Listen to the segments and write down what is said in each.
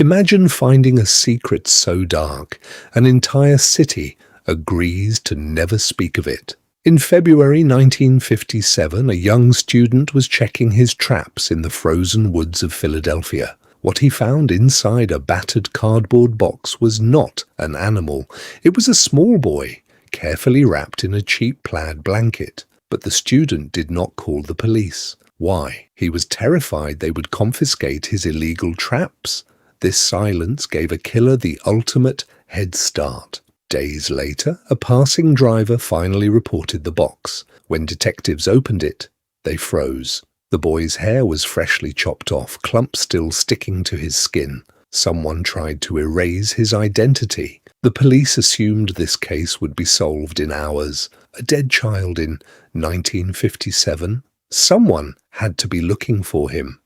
Imagine finding a secret so dark, an entire city agrees to never speak of it. In February 1957, a young student was checking his traps in the frozen woods of Philadelphia. What he found inside a battered cardboard box was not an animal. It was a small boy, carefully wrapped in a cheap plaid blanket. But the student did not call the police. Why? He was terrified they would confiscate his illegal traps. This silence gave a killer the ultimate head start. Days later, a passing driver finally reported the box. When detectives opened it, they froze. The boy's hair was freshly chopped off, clumps still sticking to his skin. Someone tried to erase his identity. The police assumed this case would be solved in hours. A dead child in 1957? Someone had to be looking for him.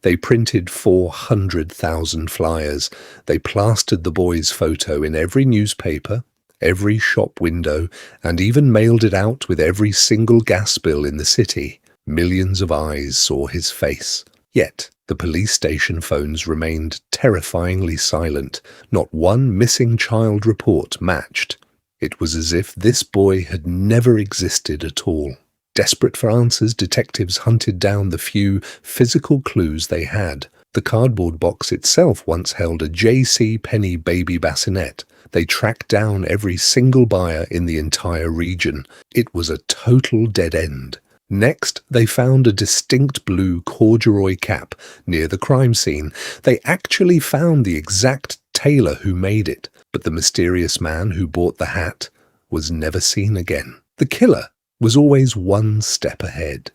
They printed 400,000 flyers. They plastered the boy's photo in every newspaper, every shop window, and even mailed it out with every single gas bill in the city. Millions of eyes saw his face. Yet, the police station phones remained terrifyingly silent. Not one missing child report matched. It was as if this boy had never existed at all. Desperate for answers, detectives hunted down the few physical clues they had. The cardboard box itself once held a J.C. Penney baby bassinet. They tracked down every single buyer in the entire region. It was a total dead end. Next, they found a distinct blue corduroy cap near the crime scene. They actually found the exact tailor who made it, but the mysterious man who bought the hat was never seen again. The killer was always one step ahead.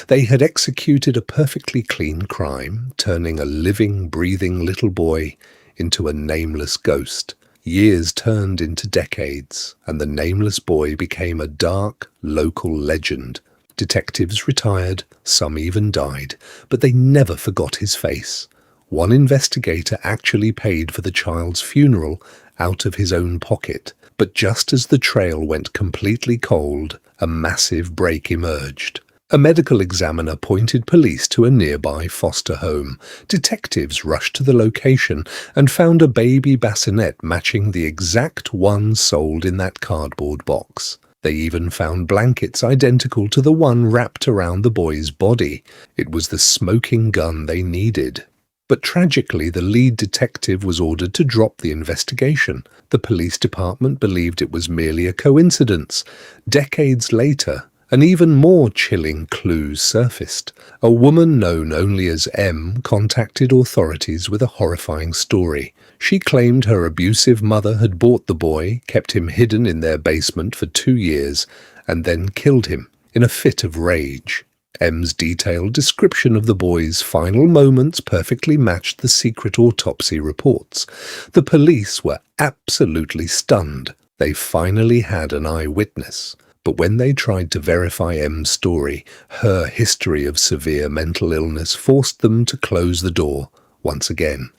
They had executed a perfectly clean crime, turning a living, breathing little boy into a nameless ghost. Years turned into decades, and the nameless boy became a dark, local legend. Detectives retired, some even died, but they never forgot his face. One investigator actually paid for the child's funeral out of his own pocket, but just as the trail went completely cold, a massive break emerged. A medical examiner pointed police to a nearby foster home. Detectives rushed to the location and found a baby bassinet matching the exact one sold in that cardboard box. They even found blankets identical to the one wrapped around the boy's body. It was the smoking gun they needed. But tragically, the lead detective was ordered to drop the investigation. The police department believed it was merely a coincidence. Decades later, an even more chilling clue surfaced. A woman known only as M contacted authorities with a horrifying story. She claimed her abusive mother had bought the boy, kept him hidden in their basement for 2 years, and then killed him in a fit of rage. M's detailed description of the boy's final moments perfectly matched the secret autopsy reports. The police were absolutely stunned. They finally had an eyewitness. But when they tried to verify M's story, her history of severe mental illness forced them to close the door once again.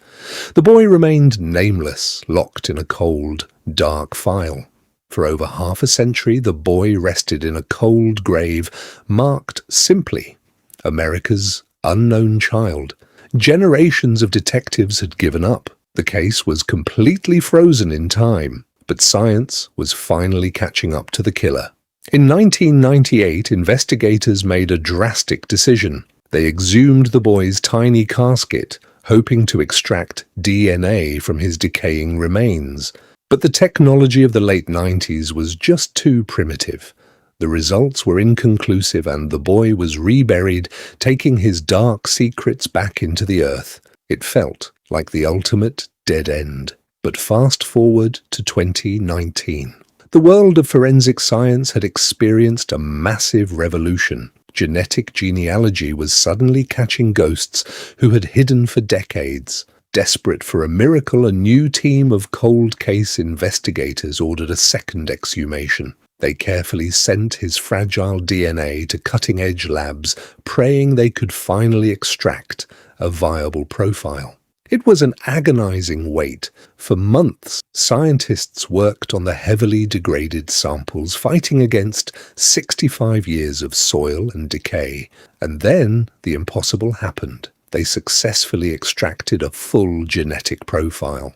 The boy remained nameless, locked in a cold, dark file. For over half a century, the boy rested in a cold grave, marked simply, America's unknown child. Generations of detectives had given up. The case was completely frozen in time, but science was finally catching up to the killer. In 1998, investigators made a drastic decision. They exhumed the boy's tiny casket, hoping to extract DNA from his decaying remains. But the technology of the late 90s was just too primitive. The results were inconclusive, and the boy was reburied, taking his dark secrets back into the earth. It felt like the ultimate dead end. But fast forward to 2019. The world of forensic science had experienced a massive revolution. Genetic genealogy was suddenly catching ghosts who had hidden for decades. Desperate for a miracle, a new team of cold case investigators ordered a second exhumation. They carefully sent his fragile DNA to cutting-edge labs, praying they could finally extract a viable profile. It was an agonizing wait. For months, scientists worked on the heavily degraded samples, fighting against 65 years of soil and decay. And then the impossible happened. They successfully extracted a full genetic profile.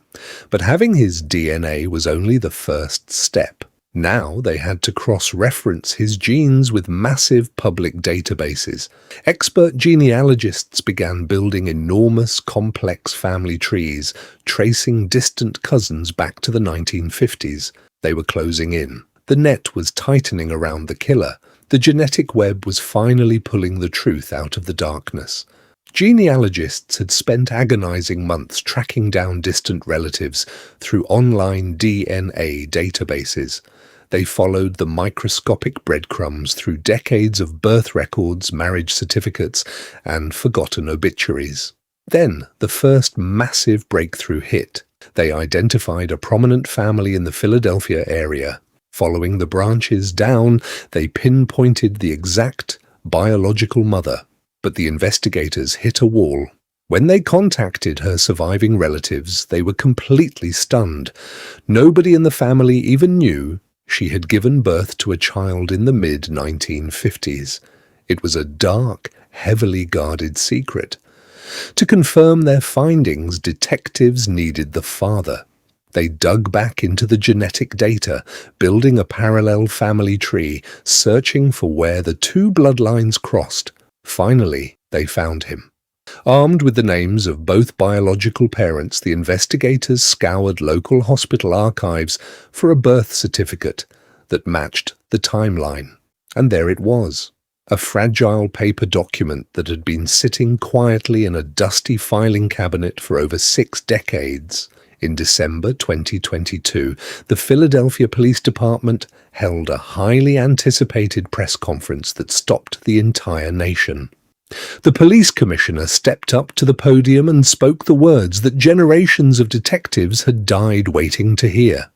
But having his DNA was only the first step. Now they had to cross-reference his genes with massive public databases. Expert genealogists began building enormous, complex family trees, tracing distant cousins back to the 1950s. They were closing in. The net was tightening around the killer. The genetic web was finally pulling the truth out of the darkness. Genealogists had spent agonizing months tracking down distant relatives through online DNA databases. They followed the microscopic breadcrumbs through decades of birth records, marriage certificates, and forgotten obituaries. Then the first massive breakthrough hit. They identified a prominent family in the Philadelphia area. Following the branches down, they pinpointed the exact biological mother. But the investigators hit a wall. When they contacted her surviving relatives, they were completely stunned. Nobody in the family even knew she had given birth to a child in the mid-1950s. It was a dark, heavily guarded secret. To confirm their findings, detectives needed the father. They dug back into the genetic data, building a parallel family tree, searching for where the two bloodlines crossed. Finally, they found him. Armed with the names of both biological parents, the investigators scoured local hospital archives for a birth certificate that matched the timeline. And there it was, a fragile paper document that had been sitting quietly in a dusty filing cabinet for over 6 decades. In December 2022, the Philadelphia Police Department held a highly anticipated press conference that stopped the entire nation. The police commissioner stepped up to the podium and spoke the words that generations of detectives had died waiting to hear.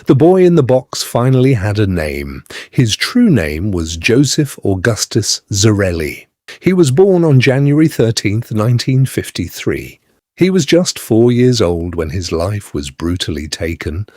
The boy in the box finally had a name. His true name was Joseph Augustus Zarelli. He was born on January 13, 1953. He was just 4 years old when his life was brutally taken,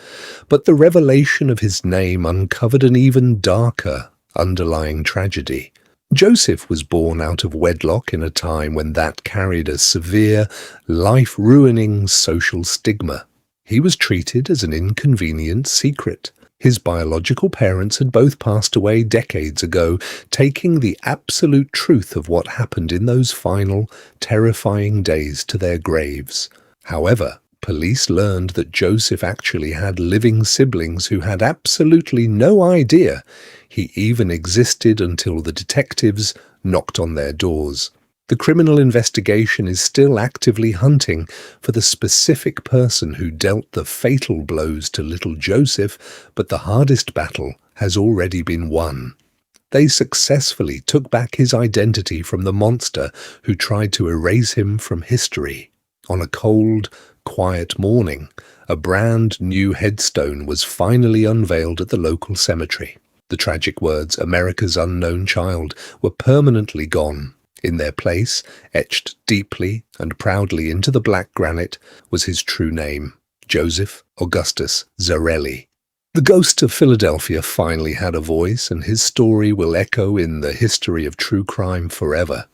but the revelation of his name uncovered an even darker underlying tragedy. Joseph was born out of wedlock in a time when that carried a severe, life-ruining social stigma. He was treated as an inconvenient secret. His biological parents had both passed away decades ago, taking the absolute truth of what happened in those final, terrifying days to their graves. However, police learned that Joseph actually had living siblings who had absolutely no idea he even existed until the detectives knocked on their doors. The criminal investigation is still actively hunting for the specific person who dealt the fatal blows to little Joseph, but the hardest battle has already been won. They successfully took back his identity from the monster who tried to erase him from history. On a cold, quiet morning, a brand new headstone was finally unveiled at the local cemetery. The tragic words, "America's unknown child," were permanently gone. In their place, etched deeply and proudly into the black granite, was his true name, Joseph Augustus Zarelli. The ghost of Philadelphia finally had a voice, and his story will echo in the history of true crime forever.